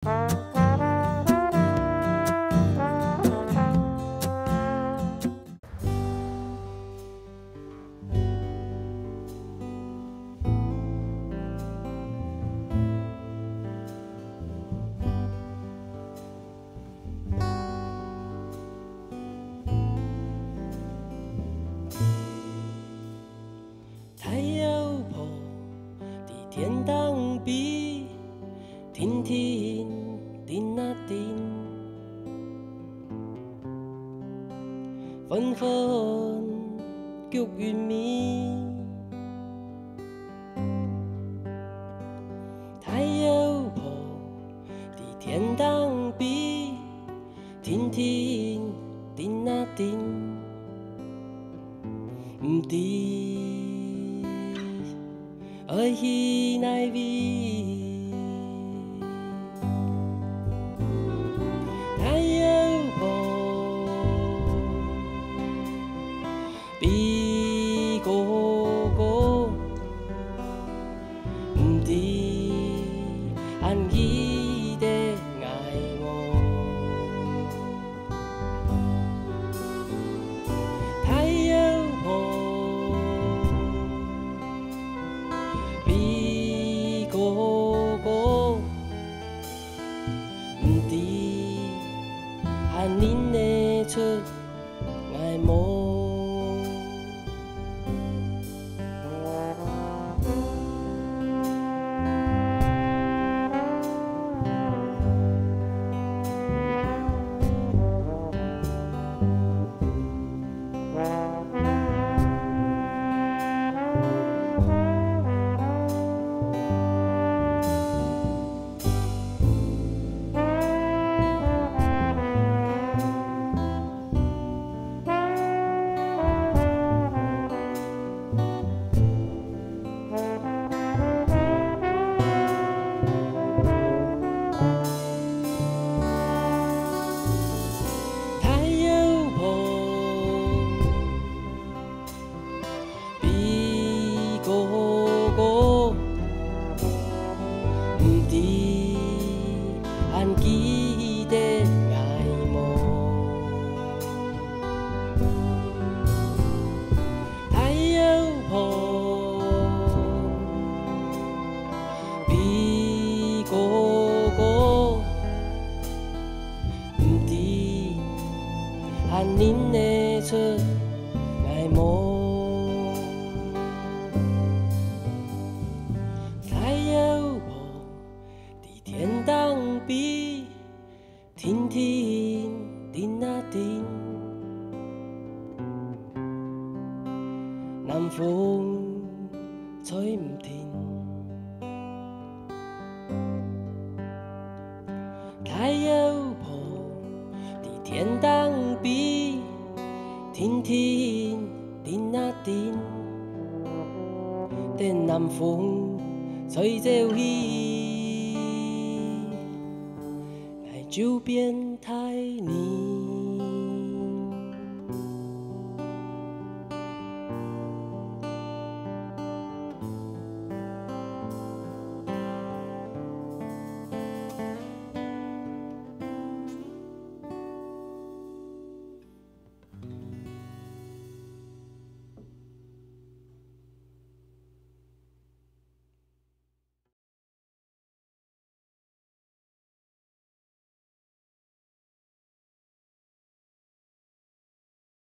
太阳坡的天堂比，停停停啊停，纷纷菊云迷。太阳坡的天堂比，停停停啊停，唔知。爱去哪位？太阳坡比哥哥，唔知安记得爱我。太阳坡。哥哥，唔知和恁的出爱梦。哥哥，唔知还记得爱慕。太阳坡比哥哥，唔知和恁的出爱慕。天堂比，停停停啊停，南风吹唔停。太阳坡的天堂比，停停停啊停，等南风吹走去。就变太腻。